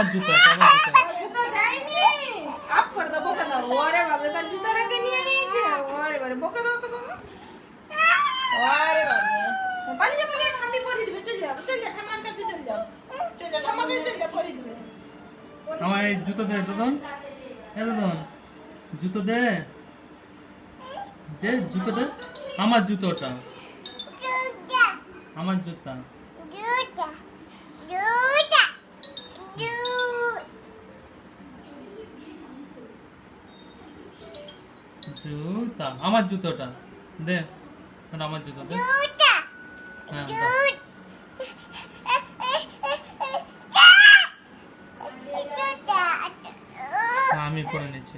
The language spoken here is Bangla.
আমার জুতো এটা, আমার জুতো। জুতো দেয়নি। আপ করে দাও, বকে দাও। ওরে বাবা, তার জুতো রেখে নিয়ে নিয়েছে। ওরে বাবা, বকে দাও তো বাবা। ওরে বাবা, পালিয়ে যা, পালিয়ে যা, আমি পরিয়ে দিবে। চলে যাও, চলে যাও, ঠাম্মার কাছে চলে যাও। চলে যাও, ঠাম্মার কাছে চলে যাও, পরিয়ে দিবে। আমার এই জুতো দে দদন, দদন জুতো দে, দে জুতোটা, আমার জুতোটা, আমার জুতা। জুতা, আমার জুতোটা দে, ওটা আমার জুতো দে। হ্যাঁ দাও। আমি পরে নিচ্ছি।